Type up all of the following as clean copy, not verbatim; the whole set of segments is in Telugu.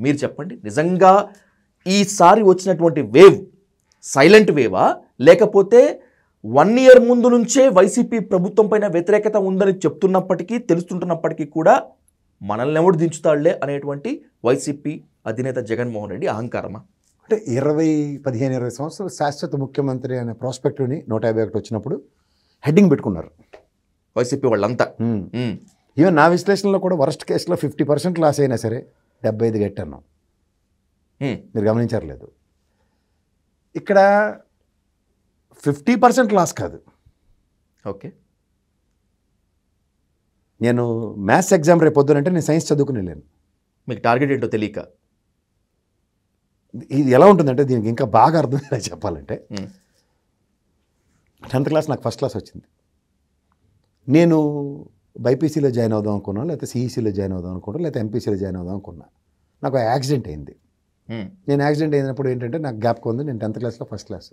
మీరు చెప్పండి, నిజంగా ఈసారి వచ్చినటువంటి వేవ్ సైలెంట్ వేవా, లేకపోతే 1 year ముందు నుంచే వైసీపీ ప్రభుత్వం పైన వ్యతిరేకత ఉందని చెప్తున్నప్పటికీ, తెలుస్తుంటున్నప్పటికీ కూడా మనల్ని ఎవడు దించుతాడులే అనేటువంటి వైసీపీ అధినేత జగన్మోహన్ రెడ్డి అహంకారమా? అంటే 15-20 సంవత్సరాలు శాశ్వత ముఖ్యమంత్రి అనే ప్రాస్పెక్టివ్ని 151 వచ్చినప్పుడు హెడ్డింగ్ పెట్టుకున్నారు వైసీపీ వాళ్ళంతా. ఈవెన్ నా విశ్లేషణలో కూడా వర్స్ట్ కేసులో 50% లాస్ అయినా సరే 75 గట్టాను. మీరు గమనించలేదు, ఇక్కడ 50% లాస్ కాదు. ఓకే, నేను మ్యాథ్స్ ఎగ్జామ్ రేపు పొద్దునంటే నేను సైన్స్ చదువుకుని వెళ్ళాను. మీకు టార్గెట్ ఏంటో తెలియక. ఇది ఎలా ఉంటుందంటే దీనికి ఇంకా బాగా అర్థమయ్యేలా చెప్పాలంటే 10th క్లాస్ నాకు ఫస్ట్ క్లాస్ వచ్చింది. నేను బైపీసీలో జాయిన్ అవుదాం అనుకున్నాను, లేకపోతే సిఈసీలో జాయిన్ అవుదాం అనుకున్నాను, లేకపోతే ఎంపీసీలో జాయిన్ అవుదాం అనుకున్నా. నాకు యాక్సిడెంట్ అయింది. నేను యాక్సిడెంట్ అయినప్పుడు ఏంటంటే నాకు గ్యాప్ ఉంది. నేను 10th క్లాస్లో ఫస్ట్ క్లాస్.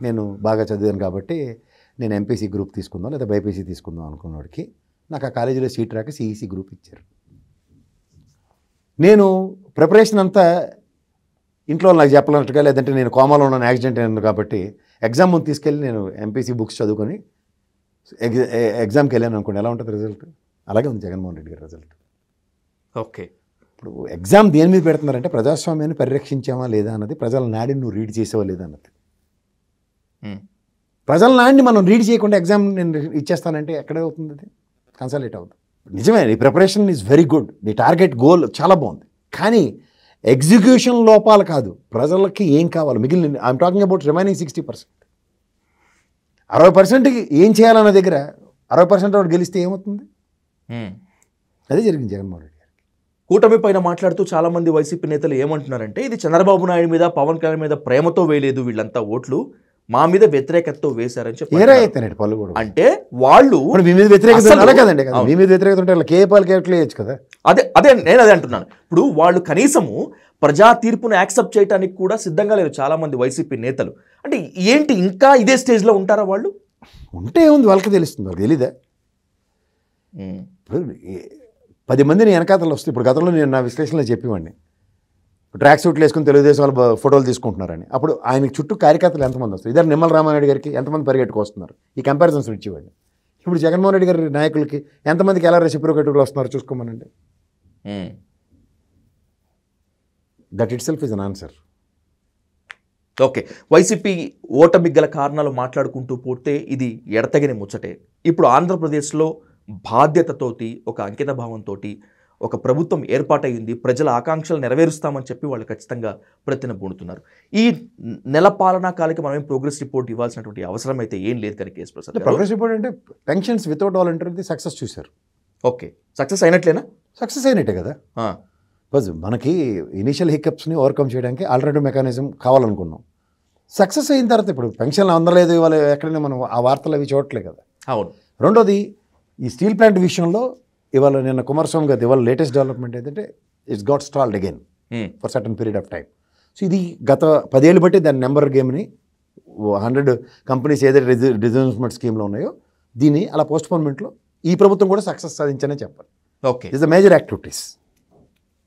నేను బాగా చదివాను కాబట్టి నేను ఎంపీసీ గ్రూప్ తీసుకుందాం లేదా బైపీసీ తీసుకుందాం అనుకున్నవాడికి నాకు ఆ కాలేజీలో సీట్ రాక సిఈసీ గ్రూప్ ఇచ్చారు. నేను ప్రిపరేషన్ అంతా ఇంట్లో నాకు చెప్పాలన్నట్టుగా, లేదంటే నేను కోమాలో ఉన్నాను యాక్సిడెంట్ అయింది కాబట్టి ఎగ్జామ్ ముందు తీసుకెళ్ళి నేను ఎంపీసీ బుక్స్ చదువుకొని ఎగ్జామ్కి వెళ్ళాను అనుకోండి, ఎలా ఉంటుంది రిజల్ట్? అలాగే ఉంది జగన్మోహన్ రెడ్డి గారి రిజల్ట్. ఓకే, ఇప్పుడు ఎగ్జామ్ దేని మీద పెడుతున్నారంటే ప్రజాస్వామ్యాన్ని పరిరక్షించామా లేదా అన్నది, ప్రజల నాడిని నువ్వు రీడ్ చేసావా లేదా అన్నది. ప్రజల నాడిని మనం రీడ్ చేయకుండా ఎగ్జామ్ నేను ఇచ్చేస్తానంటే ఎక్కడే అవుతుంది? అది కన్సల్టేట్ అవుతుంది. నిజమే, నీ ప్రిపరేషన్ ఈజ్ వెరీ గుడ్, నీ టార్గెట్ గోల్ చాలా బాగుంది, కానీ ఎగ్జిక్యూషన్ లోపాలు కాదు, ప్రజలకి ఏం కావాలి మిగిలిన. I'm talking about remaining 60%. 60%కి ఏం చేయాలన్న దగ్గర 60% వాడు గెలిస్తే ఏమవుతుంది? అదే జరిగింది జగన్మోహన్ రెడ్డి గారికి. కూటమి పైన మాట్లాడుతూ చాలామంది వైసీపీ నేతలు ఏమంటున్నారంటే, ఇది చంద్రబాబు నాయుడు మీద, పవన్ కళ్యాణ్ మీద ప్రేమతో వేయలేదు వీళ్ళంతా ఓట్లు, మా మీద వ్యతిరేకతతో వేశారని చెప్పి. పళ్ళు కూడా అంటే వాళ్ళు మీ మీద వ్యతిరేకత కదండి, మీ మీద వ్యతిరేకత ఉంటే కేపాలు కేట్లేయచ్చు కదా. అదే నేను అదే అంటున్నాను. ఇప్పుడు వాళ్ళు కనీసము ప్రజా తీర్పును యాక్సెప్ట్ చేయడానికి కూడా సిద్ధంగా లేరు చాలా మంది వైసీపీ నేతలు. అంటే ఏంటి, ఇంకా ఇదే స్టేజ్లో ఉంటారా వాళ్ళు? ఉంటే ఉంది, వాళ్ళకి తెలుస్తుంది, వాళ్ళకి తెలీదా? ఇప్పుడు 10 మందిని వెనకాతలు వస్తుంది. ఇప్పుడు గతంలో నేను నా విశ్లేషణలో చెప్పేవాడిని, ట్రాక్ సూట్లు వేసుకుని తెలుగుదేశం వాళ్ళు ఫోటోలు తీసుకుంటున్నారని. అప్పుడు ఆయనకి చుట్టూ కార్యకర్తలు ఎంతమంది వస్తారు? ఇద్దరు నిమ్మల రామారెడ్డి గారికి ఎంతమంది పరిగెట్టుకు వస్తున్నారు? ఈ కంపారిజన్స్ ఇచ్చేవాడిని. ఇప్పుడు జగన్మోహన్ రెడ్డి గారి నాయకులకి ఎంతమందికి ఎలా రెసిప్రోకేటివ్లు వస్తున్నారు చూసుకోమనండి. That itself is an answer. Okay, YCP ఓటమి గల కారణాలు మాట్లాడుకుంటూ పోతే ఇది ఎడతగిన ముచ్చటే. ఇప్పుడు ఆంధ్రప్రదేశ్లో బాధ్యతతోటి, ఒక అంకిత భావంతో ఒక ప్రభుత్వం ఏర్పాటైంది, ప్రజల ఆకాంక్షలు నెరవేరుస్తామని చెప్పి వాళ్ళు ఖచ్చితంగా ప్రతినబూడుతున్నారు. ఈ నెల పాలనా కాలకి మనం ప్రోగ్రెస్ రిపోర్ట్ ఇవ్వాల్సినటువంటి అవసరం అయితే ఏం లేదు కానీ కేఎస్ ప్రసాద్. ప్రోగ్రెస్ రిపోర్ట్ అంటే పెన్షన్స్ వితౌట్ వాలంటరీ సక్సెస్ చూశారు. ఓకే, సక్సెస్ అయినట్లేనా? సక్సెస్ అయినట్టే కదా. బికాజ్ మనకి ఇనీషియల్ హికప్స్ని ఓవర్కమ్ చేయడానికి ఆల్టర్నేటివ్ మెకానిజం కావాలనుకున్నాం. సక్సెస్ అయిన తర్వాత ఇప్పుడు పెన్షన్లు అందలేదు, ఇవాళ ఎక్కడైనా మనం ఆ వార్తలు అవి చూడట్లే కదా. అవును. రెండోది, ఈ స్టీల్ ప్లాంట్ విషయంలో ఇవాళ నిన్న కుమారస్వామి గారు ఇవాళ లేటెస్ట్ డెవలప్మెంట్ ఏంటంటే it's got stalled again for certain period of time. So ఇది గత 10 ఏళ్ళు బట్టి దాని నెంబర్ గేమ్ని 100 కంపెనీస్ ఏదైతే రిజర్వ్మెంట్ స్కీమ్లో ఉన్నాయో దీన్ని అలా పోస్ట్పోన్మెంట్లో ఈ ప్రభుత్వం కూడా సక్సెస్ సాధించనే చెప్పాలి. Okay, is the major activities.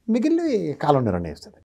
మిగిలిన కాలం నిర్ణయిస్తుంది.